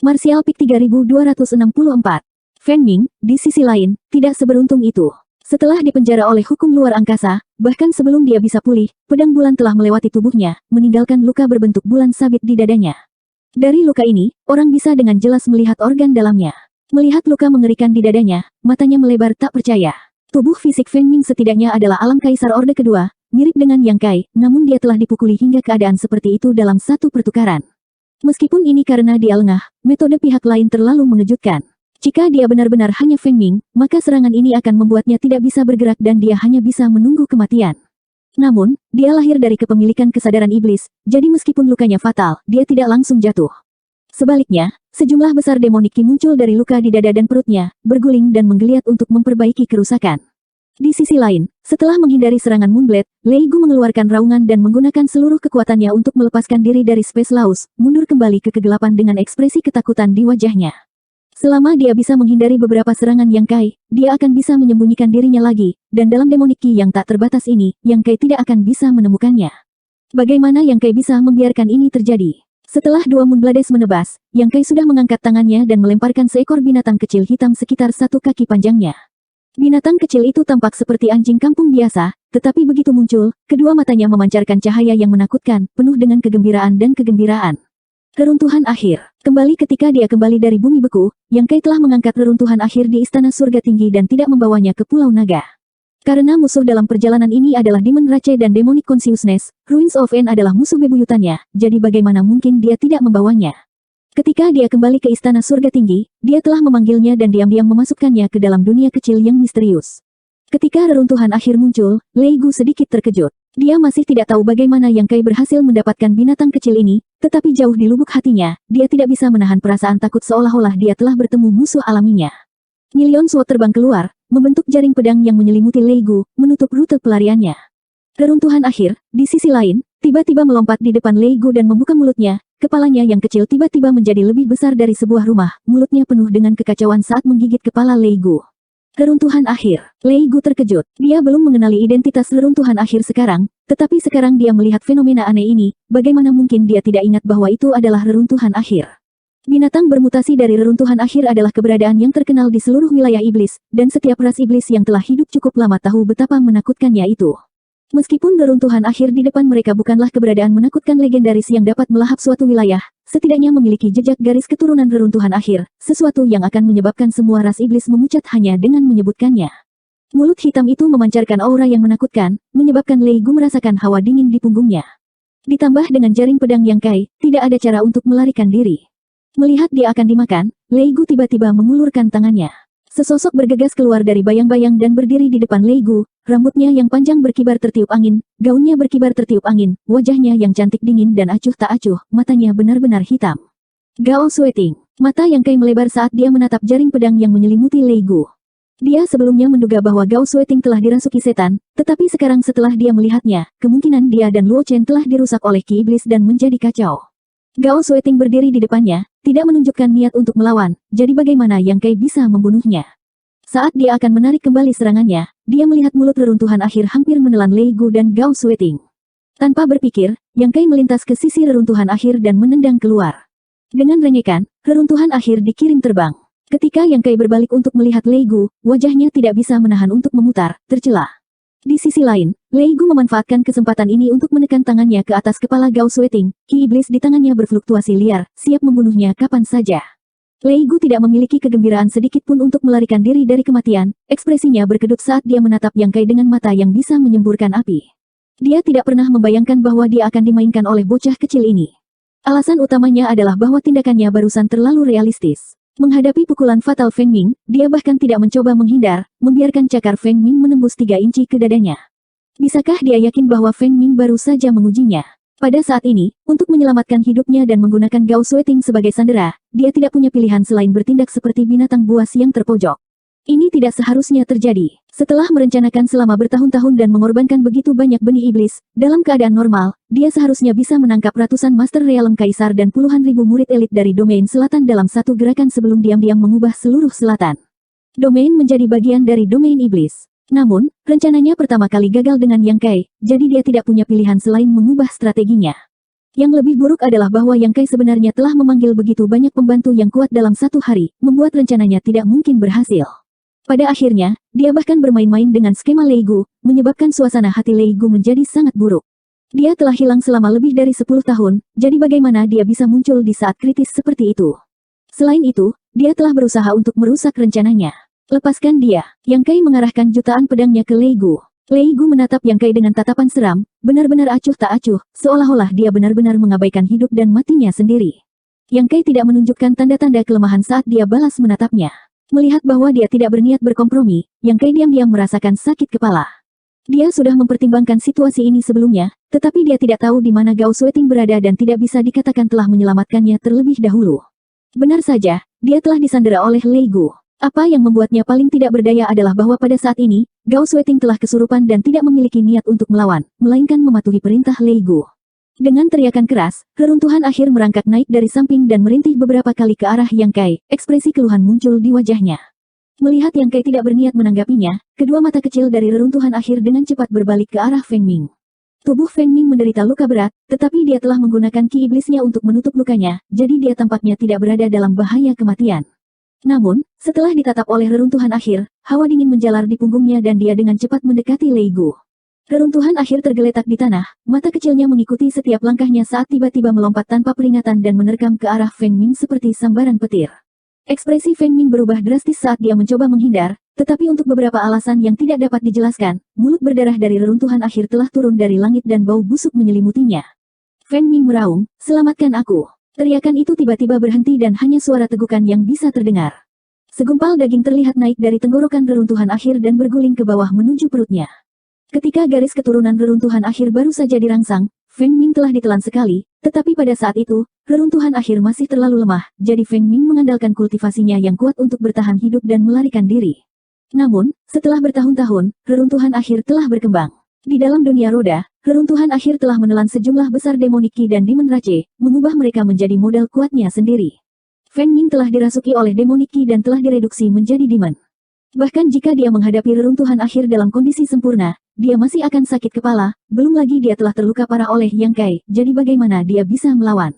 Martial Peak 3264. Feng Ming, di sisi lain, tidak seberuntung itu. Setelah dipenjara oleh hukum luar angkasa, bahkan sebelum dia bisa pulih, pedang bulan telah melewati tubuhnya, meninggalkan luka berbentuk bulan sabit di dadanya. Dari luka ini, orang bisa dengan jelas melihat organ dalamnya. Melihat luka mengerikan di dadanya, matanya melebar tak percaya. Tubuh fisik Feng Ming setidaknya adalah alam kaisar Orde Kedua, mirip dengan Yang Kai, namun dia telah dipukuli hingga keadaan seperti itu dalam satu pertukaran. Meskipun ini karena dia lengah, metode pihak lain terlalu mengejutkan. Jika dia benar-benar hanya Feng Ming, maka serangan ini akan membuatnya tidak bisa bergerak dan dia hanya bisa menunggu kematian. Namun, dia lahir dari kepemilikan kesadaran iblis, jadi meskipun lukanya fatal, dia tidak langsung jatuh. Sebaliknya, sejumlah besar demonik ki muncul dari luka di dada dan perutnya, berguling dan menggeliat untuk memperbaiki kerusakan. Di sisi lain, setelah menghindari serangan Moonblade, Lei Gu mengeluarkan raungan dan menggunakan seluruh kekuatannya untuk melepaskan diri dari Space Laws, mundur kembali ke kegelapan dengan ekspresi ketakutan di wajahnya. Selama dia bisa menghindari beberapa serangan Yang Kai, dia akan bisa menyembunyikan dirinya lagi, dan dalam demonik ki yang tak terbatas ini, Yang Kai tidak akan bisa menemukannya. Bagaimana Yang Kai bisa membiarkan ini terjadi? Setelah dua Moonblades menebas, Yang Kai sudah mengangkat tangannya dan melemparkan seekor binatang kecil hitam sekitar 1 kaki panjangnya. Binatang kecil itu tampak seperti anjing kampung biasa, tetapi begitu muncul, kedua matanya memancarkan cahaya yang menakutkan, penuh dengan kegembiraan dan kegembiraan. Reruntuhan akhir. Kembali ketika dia kembali dari bumi beku, Yang Kai telah mengangkat reruntuhan akhir di Istana Surga Tinggi dan tidak membawanya ke Pulau Naga. Karena musuh dalam perjalanan ini adalah Demon Rache dan Demonic Consciousness, Ruins of End adalah musuh bebuyutannya, jadi bagaimana mungkin dia tidak membawanya. Ketika dia kembali ke Istana Surga Tinggi, dia telah memanggilnya dan diam-diam memasukkannya ke dalam dunia kecil yang misterius. Ketika reruntuhan akhir muncul, Lei Gu sedikit terkejut. Dia masih tidak tahu bagaimana Yang Kai berhasil mendapatkan binatang kecil ini, tetapi jauh di lubuk hatinya, dia tidak bisa menahan perasaan takut seolah-olah dia telah bertemu musuh alaminya. Million Sword terbang keluar, membentuk jaring pedang yang menyelimuti Lei Gu, menutup rute pelariannya. Reruntuhan akhir, di sisi lain, tiba-tiba melompat di depan Lei Gu dan membuka mulutnya, kepalanya yang kecil tiba-tiba menjadi lebih besar dari sebuah rumah, mulutnya penuh dengan kekacauan saat menggigit kepala Lei Gu. Reruntuhan akhir, Lei Gu terkejut, dia belum mengenali identitas reruntuhan akhir sekarang, tetapi sekarang dia melihat fenomena aneh ini, bagaimana mungkin dia tidak ingat bahwa itu adalah reruntuhan akhir. Binatang bermutasi dari reruntuhan akhir adalah keberadaan yang terkenal di seluruh wilayah iblis, dan setiap ras iblis yang telah hidup cukup lama tahu betapa menakutkannya itu. Meskipun reruntuhan akhir di depan mereka bukanlah keberadaan menakutkan legendaris yang dapat melahap suatu wilayah, setidaknya memiliki jejak garis keturunan reruntuhan akhir, sesuatu yang akan menyebabkan semua ras iblis memucat hanya dengan menyebutkannya. Mulut hitam itu memancarkan aura yang menakutkan, menyebabkan Lei Gu merasakan hawa dingin di punggungnya. Ditambah dengan jaring pedang Yang Kai, tidak ada cara untuk melarikan diri. Melihat dia akan dimakan, Lei Gu tiba-tiba mengulurkan tangannya. Sesosok bergegas keluar dari bayang-bayang dan berdiri di depan Lei Gu, rambutnya yang panjang berkibar tertiup angin, gaunnya berkibar tertiup angin, wajahnya yang cantik dingin dan acuh tak acuh, matanya benar-benar hitam. Gao Sueting, mata Yang Kai melebar saat dia menatap jaring pedang yang menyelimuti Lei Gu. Dia sebelumnya menduga bahwa Gao Sueting telah dirasuki setan, tetapi sekarang setelah dia melihatnya, kemungkinan dia dan Luo Chen telah dirusak oleh ki iblis dan menjadi kacau. Gao Sueting berdiri di depannya, tidak menunjukkan niat untuk melawan, jadi bagaimana Yang Kai bisa membunuhnya? Saat dia akan menarik kembali serangannya, dia melihat mulut reruntuhan akhir hampir menelan Lei Gu dan Gao Sueting. Tanpa berpikir, Yang Kai melintas ke sisi reruntuhan akhir dan menendang keluar. Dengan rengekan, reruntuhan akhir dikirim terbang. Ketika Yang Kai berbalik untuk melihat Lei Gu, wajahnya tidak bisa menahan untuk memutar, tercela. Di sisi lain, Lei Gu memanfaatkan kesempatan ini untuk menekan tangannya ke atas kepala Gao Sueting, ki iblis di tangannya berfluktuasi liar, siap membunuhnya kapan saja. Lei Gu tidak memiliki kegembiraan sedikit pun untuk melarikan diri dari kematian, ekspresinya berkedut saat dia menatap Yang Kai dengan mata yang bisa menyemburkan api. Dia tidak pernah membayangkan bahwa dia akan dimainkan oleh bocah kecil ini. Alasan utamanya adalah bahwa tindakannya barusan terlalu realistis. Menghadapi pukulan fatal Feng Ming, dia bahkan tidak mencoba menghindar, membiarkan cakar Feng Ming menembus 3 inci ke dadanya. Bisakah dia yakin bahwa Feng Ming baru saja mengujinya? Pada saat ini, untuk menyelamatkan hidupnya dan menggunakan Gao Sueting sebagai sandera, dia tidak punya pilihan selain bertindak seperti binatang buas yang terpojok. Ini tidak seharusnya terjadi. Setelah merencanakan selama bertahun-tahun dan mengorbankan begitu banyak benih iblis, dalam keadaan normal, dia seharusnya bisa menangkap ratusan Master Realm Kaisar dan puluhan ribu murid elit dari domain selatan dalam satu gerakan sebelum diam-diam mengubah seluruh selatan. Domain menjadi bagian dari domain iblis. Namun, rencananya pertama kali gagal dengan Yang Kai, jadi dia tidak punya pilihan selain mengubah strateginya. Yang lebih buruk adalah bahwa Yang Kai sebenarnya telah memanggil begitu banyak pembantu yang kuat dalam satu hari, membuat rencananya tidak mungkin berhasil. Pada akhirnya, dia bahkan bermain-main dengan skema Lei Gu, menyebabkan suasana hati Lei Gu menjadi sangat buruk. Dia telah hilang selama lebih dari 10 tahun, jadi bagaimana dia bisa muncul di saat kritis seperti itu? Selain itu, dia telah berusaha untuk merusak rencananya. Lepaskan dia. Yang Kai mengarahkan jutaan pedangnya ke Lei Gu. Lei Gu menatap Yang Kai dengan tatapan seram, benar-benar acuh tak acuh, seolah-olah dia benar-benar mengabaikan hidup dan matinya sendiri. Yang Kai tidak menunjukkan tanda-tanda kelemahan saat dia balas menatapnya. Melihat bahwa dia tidak berniat berkompromi, Yang Kai diam-diam merasakan sakit kepala. Dia sudah mempertimbangkan situasi ini sebelumnya, tetapi dia tidak tahu di mana Gao Sueting berada dan tidak bisa dikatakan telah menyelamatkannya terlebih dahulu. Benar saja, dia telah disandera oleh Lei Gu. Apa yang membuatnya paling tidak berdaya adalah bahwa pada saat ini, Gao Sueting telah kesurupan dan tidak memiliki niat untuk melawan, melainkan mematuhi perintah Lei Gu. Dengan teriakan keras, reruntuhan akhir merangkak naik dari samping dan merintih beberapa kali ke arah Yang Kai, ekspresi keluhan muncul di wajahnya. Melihat Yang Kai tidak berniat menanggapinya, kedua mata kecil dari reruntuhan akhir dengan cepat berbalik ke arah Feng Ming. Tubuh Feng Ming menderita luka berat, tetapi dia telah menggunakan ki iblisnya untuk menutup lukanya, jadi dia tampaknya tidak berada dalam bahaya kematian. Namun, setelah ditatap oleh reruntuhan akhir, hawa dingin menjalar di punggungnya dan dia dengan cepat mendekati Lei Gu. Reruntuhan akhir tergeletak di tanah, mata kecilnya mengikuti setiap langkahnya saat tiba-tiba melompat tanpa peringatan dan menerkam ke arah Feng Ming seperti sambaran petir. Ekspresi Feng Ming berubah drastis saat dia mencoba menghindar, tetapi untuk beberapa alasan yang tidak dapat dijelaskan, mulut berdarah dari reruntuhan akhir telah turun dari langit dan bau busuk menyelimutinya. Feng Ming meraung, "Selamatkan aku!" Teriakan itu tiba-tiba berhenti dan hanya suara tegukan yang bisa terdengar. Segumpal daging terlihat naik dari tenggorokan reruntuhan akhir dan berguling ke bawah menuju perutnya. Ketika garis keturunan reruntuhan akhir baru saja dirangsang, Feng Ming telah ditelan sekali, tetapi pada saat itu, reruntuhan akhir masih terlalu lemah, jadi Feng Ming mengandalkan kultivasinya yang kuat untuk bertahan hidup dan melarikan diri. Namun, setelah bertahun-tahun, reruntuhan akhir telah berkembang. Di dalam dunia roda, reruntuhan akhir telah menelan sejumlah besar Demonic Ki dan Demon Rache, mengubah mereka menjadi modal kuatnya sendiri. Feng Ming telah dirasuki oleh Demonic Ki dan telah direduksi menjadi demon. Bahkan jika dia menghadapi reruntuhan akhir dalam kondisi sempurna, dia masih akan sakit kepala, belum lagi dia telah terluka parah oleh Yang Kai, jadi bagaimana dia bisa melawan?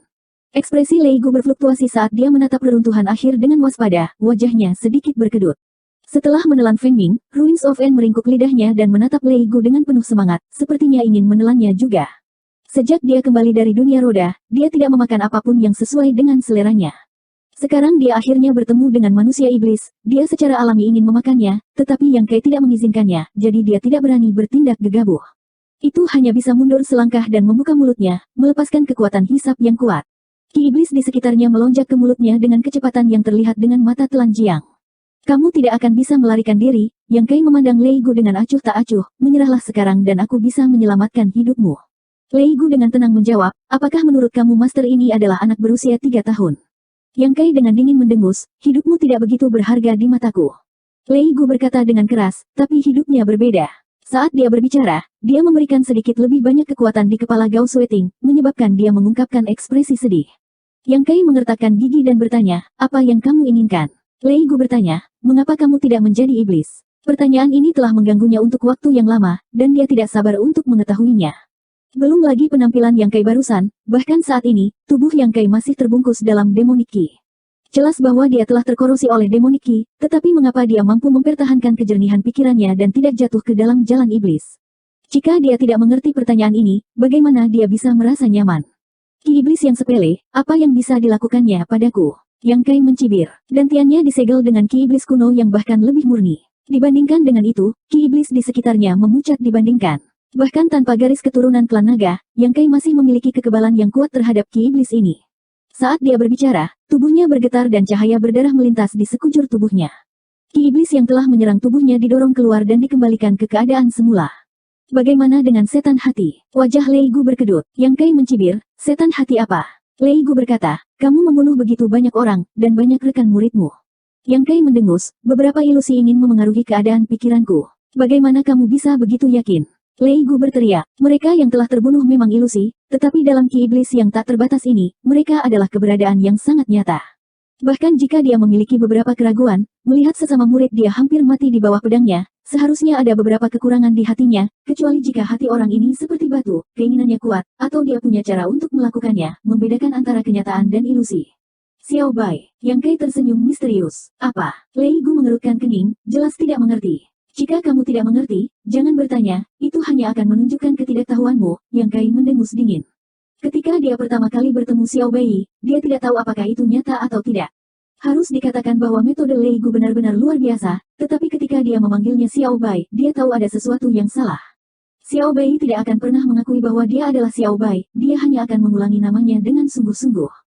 Ekspresi Lei Gu berfluktuasi saat dia menatap reruntuhan akhir dengan waspada, wajahnya sedikit berkedut. Setelah menelan Feng Ming, Ruins of End meringkuk lidahnya dan menatap Lei Gu dengan penuh semangat, sepertinya ingin menelannya juga. Sejak dia kembali dari dunia roda, dia tidak memakan apapun yang sesuai dengan seleranya. Sekarang dia akhirnya bertemu dengan manusia iblis, dia secara alami ingin memakannya, tetapi Yang Kai tidak mengizinkannya, jadi dia tidak berani bertindak gegabah. Itu hanya bisa mundur selangkah dan membuka mulutnya, melepaskan kekuatan hisap yang kuat. Ki iblis di sekitarnya melonjak ke mulutnya dengan kecepatan yang terlihat dengan mata telanjang. "Kamu tidak akan bisa melarikan diri," Yang Kai memandang Lei Gu dengan acuh tak acuh, "menyerahlah sekarang dan aku bisa menyelamatkan hidupmu." Lei Gu dengan tenang menjawab, "Apakah menurut kamu master ini adalah anak berusia 3 tahun? Yang Kai dengan dingin mendengus, "Hidupmu tidak begitu berharga di mataku." Lei Gu berkata dengan keras, tapi hidupnya berbeda. Saat dia berbicara, dia memberikan sedikit lebih banyak kekuatan di kepala Gao Sueting, menyebabkan dia mengungkapkan ekspresi sedih. Yang Kai mengertakkan gigi dan bertanya, "Apa yang kamu inginkan?" Lei Gu bertanya, "Mengapa kamu tidak menjadi iblis?" Pertanyaan ini telah mengganggunya untuk waktu yang lama, dan dia tidak sabar untuk mengetahuinya. Belum lagi penampilan Yang Kai barusan, bahkan saat ini, tubuh Yang Kai masih terbungkus dalam Demonic Ki. Jelas bahwa dia telah terkorosi oleh Demonic Ki, tetapi mengapa dia mampu mempertahankan kejernihan pikirannya dan tidak jatuh ke dalam jalan iblis? Jika dia tidak mengerti pertanyaan ini, bagaimana dia bisa merasa nyaman? Ki iblis yang sepele, apa yang bisa dilakukannya padaku? Yang Kai mencibir, dantiannya disegel dengan ki iblis kuno yang bahkan lebih murni. Dibandingkan dengan itu, ki iblis di sekitarnya memucat dibandingkan. Bahkan tanpa garis keturunan klan naga, Yang Kai masih memiliki kekebalan yang kuat terhadap ki iblis ini. Saat dia berbicara, tubuhnya bergetar dan cahaya berdarah melintas di sekujur tubuhnya. Ki iblis yang telah menyerang tubuhnya didorong keluar dan dikembalikan ke keadaan semula. Bagaimana dengan setan hati? Wajah Lei Gu berkedut. Yang Kai mencibir, "Setan hati apa?" Lei Gu berkata, "Kamu membunuh begitu banyak orang, dan banyak rekan muridmu." Yang Kai mendengus, "Beberapa ilusi ingin memengaruhi keadaan pikiranku. Bagaimana kamu bisa begitu yakin?" Lei Gu berteriak, "Mereka yang telah terbunuh memang ilusi, tetapi dalam ki iblis yang tak terbatas ini, mereka adalah keberadaan yang sangat nyata. Bahkan jika dia memiliki beberapa keraguan, melihat sesama murid dia hampir mati di bawah pedangnya, Seharusnya ada beberapa kekurangan di hatinya, kecuali jika hati orang ini seperti batu, keinginannya kuat, atau dia punya cara untuk melakukannya, membedakan antara kenyataan dan ilusi. Xiao Bai, Yang Kai tersenyum misterius. Apa? Lei Gu mengerutkan kening, jelas tidak mengerti. Jika kamu tidak mengerti, jangan bertanya, itu hanya akan menunjukkan ketidaktahuanmu, Yang Kai mendengus dingin. Ketika dia pertama kali bertemu Xiao Bai, dia tidak tahu apakah itu nyata atau tidak. Harus dikatakan bahwa metode Lei Gu benar-benar luar biasa, tetapi ketika dia memanggilnya Xiao Bai, dia tahu ada sesuatu yang salah. Xiao Bai tidak akan pernah mengakui bahwa dia adalah Xiao Bai, dia hanya akan mengulangi namanya dengan sungguh-sungguh.